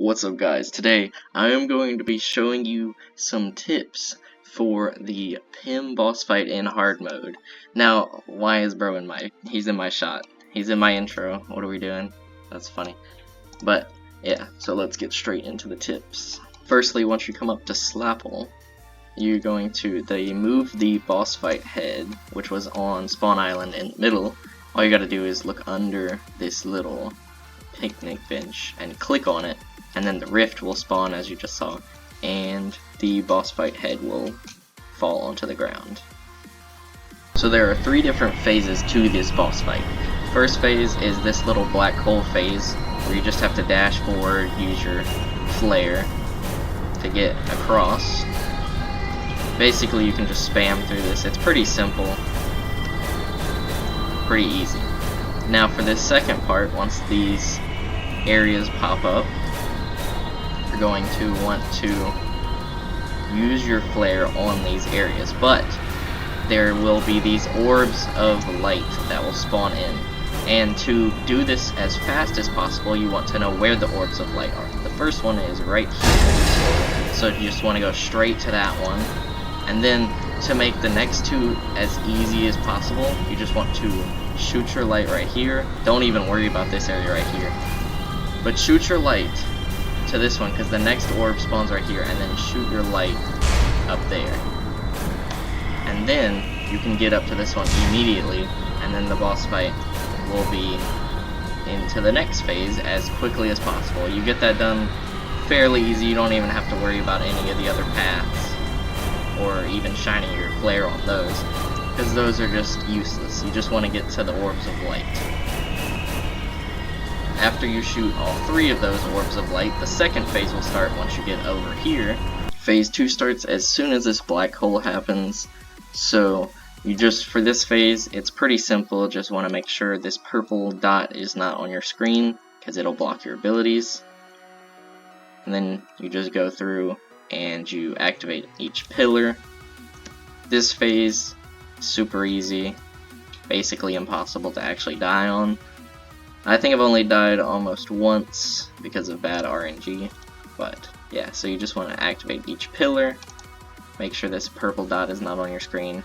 What's up guys, today I am going to be showing you some tips for the Pim boss fight in hard mode. Now, why is bro he's in my shot, he's in my intro, what are we doing? That's funny. But yeah, so let's get straight into the tips. Firstly, once you come up to Slapple, you're going to move the boss fight head, which was on Spawn Island in the middle. All you gotta do is look under this little picnic bench and click on it, and then the rift will spawn as you just saw, and the boss fight head will fall onto the ground. So there are 3 different phases to this boss fight. First phase is this little black hole phase, where you just have to dash forward, use your flare to get across. Basically you can just spam through this, it's pretty simple, pretty easy. Now for this second part, once these areas pop up, you're going to want to use your flare on these areas, but there will be these orbs of light that will spawn in, and to do this as fast as possible you want to know where the orbs of light are. The first one is right here, so you just want to go straight to that one, and then to make the next 2 as easy as possible, you just want to shoot your light right here. Don't even worry about this area right here, but shoot your light to this one because the next orb spawns right here, and then shoot your light up there, and then you can get up to this one immediately, and then the boss fight will be into the next phase as quickly as possible. You get that done fairly easy, you don't even have to worry about any of the other paths or even shining your flare on those, because those are just useless. You just want to get to the orbs of light. After you shoot all 3 of those orbs of light, the second phase will start once you get over here. Phase 2 starts as soon as this black hole happens, so you just, for this phase, it's pretty simple. Just want to make sure this purple dot is not on your screen, because it'll block your abilities. And then you just go through and you activate each pillar. This phase, super easy, basically impossible to actually die on. I think I've only died almost once because of bad RNG, but yeah, so you just want to activate each pillar, make sure this purple dot is not on your screen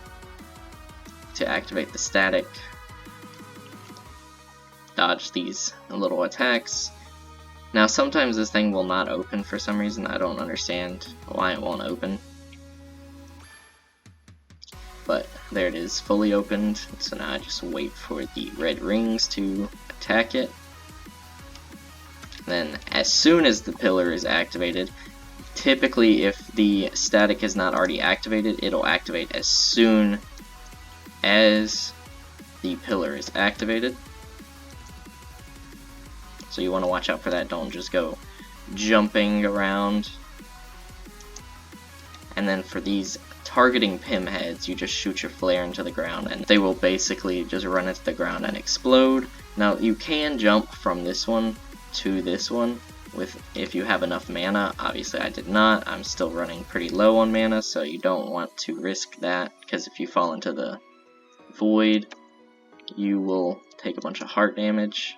to activate the static, dodge these little attacks. Now sometimes this thing will not open for some reason, I don't understand why it won't open. But there it is, fully opened, so now I just wait for the red rings to attack it. Then as soon as the pillar is activated, typically if the static is not already activated, it'll activate as soon as the pillar is activated. So you want to watch out for that, don't just go jumping around. And then for these targeting Pim heads, you just shoot your flare into the ground and they will basically just run into the ground and explode. Now you can jump from this one to this one if you have enough mana. Obviously I did not, I'm still running pretty low on mana, so you don't want to risk that, because if you fall into the void you will take a bunch of heart damage.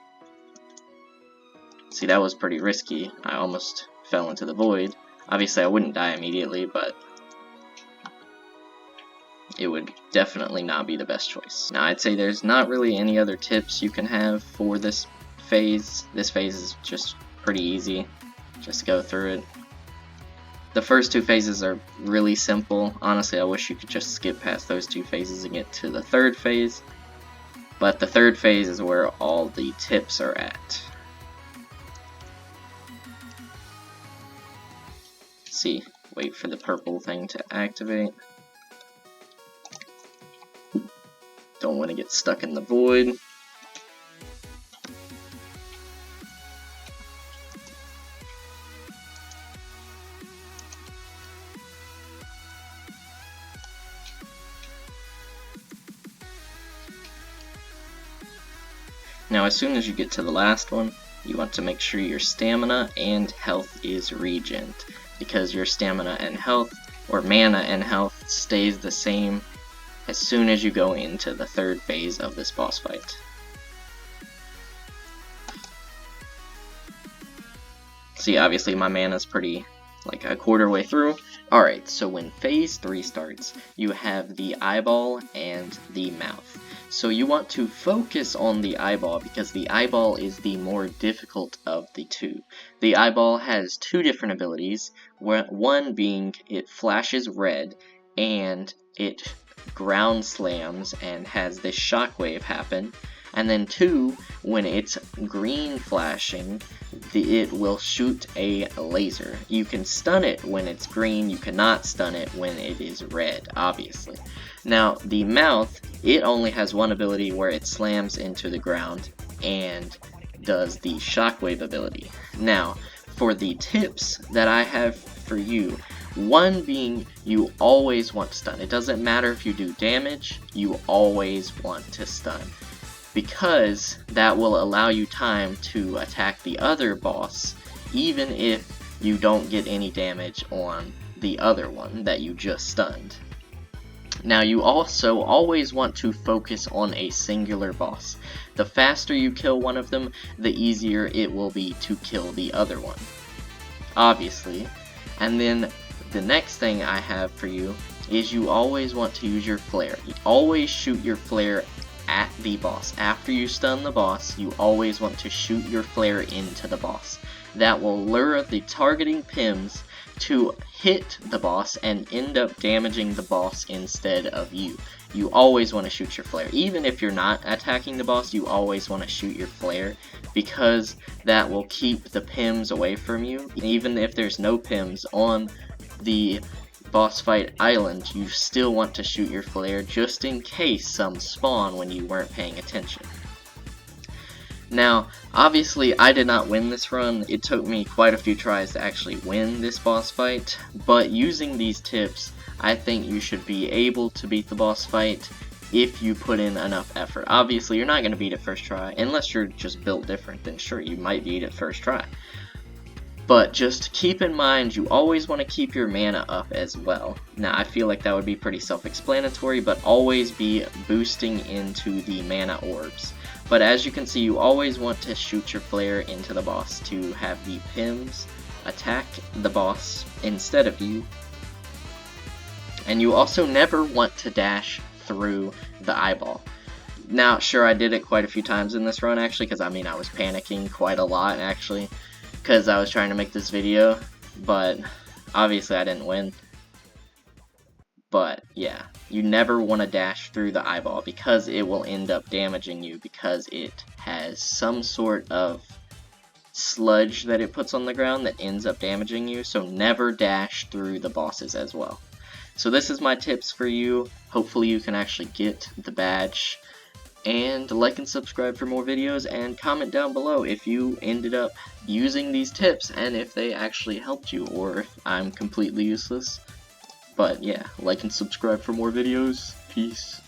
See, that was pretty risky, I almost fell into the void. Obviously I wouldn't die immediately, but it would definitely not be the best choice. Now I'd say there's not really any other tips you can have for this phase. This phase is just pretty easy, just go through it. The first 2 phases are really simple. Honestly, I wish you could just skip past those 2 phases and get to the 3rd phase. But the 3rd phase is where all the tips are at. See, wait for the purple thing to activate. Don't want to get stuck in the void. Now as soon as you get to the last one, you want to make sure your stamina and health is regened, because your stamina and health, or mana and health, stays the same as soon as you go into the 3rd phase of this boss fight. See, obviously my mana's pretty, like, a quarter way through. Alright, so when phase 3 starts, you have the eyeball and the mouth. So you want to focus on the eyeball because the eyeball is the more difficult of the two. The eyeball has two different abilities, one being it flashes red and it ground slams and has this shockwave happen, and then 2, when it's green flashing, it will shoot a laser. You can stun it when it's green, you cannot stun it when it is red, obviously. Now, the mouth, it only has one ability where it slams into the ground and does the shockwave ability. Now, for the tips that I have for you, one being you always want to stun. It doesn't matter if you do damage, you always want to stun, because that will allow you time to attack the other boss even if you don't get any damage on the other one that you just stunned. Now, you also always want to focus on a singular boss. The faster you kill one of them, the easier it will be to kill the other one, obviously. And then the next thing I have for you is you always want to use your flare. You always shoot your flare at the boss. After you stun the boss, you always want to shoot your flare into the boss. That will lure the targeting pims to hit the boss and end up damaging the boss instead of you. You always want to shoot your flare. Even if you're not attacking the boss, you always want to shoot your flare, because that will keep the pims away from you. Even if there's no pims on the Bossfight island, you still want to shoot your flare just in case some spawn when you weren't paying attention. Now, obviously I did not win this run. It took me quite a few tries to actually win this boss fight, but using these tips, I think you should be able to beat the boss fight if you put in enough effort. Obviously, you're not going to beat it first try, unless you're just built different, then sure, you might beat it first try. But just keep in mind, you always want to keep your mana up as well. Now, I feel like that would be pretty self-explanatory, but always be boosting into the mana orbs. But as you can see, you always want to shoot your flare into the boss to have the pims attack the boss instead of you. And you also never want to dash through the eyeball. Now, sure, I did it quite a few times in this run, actually, because I mean, I was panicking quite a lot, actually, because I was trying to make this video, but obviously I didn't win. But yeah, you never want to dash through the eyeball because it will end up damaging you, because it has some sort of sludge that it puts on the ground that ends up damaging you, so never dash through the bosses as well. So this is my tips for you. Hopefully you can actually get the badge. And like and subscribe for more videos, and comment down below if you ended up using these tips and if they actually helped you, or if I'm completely useless. But yeah, like and subscribe for more videos. Peace.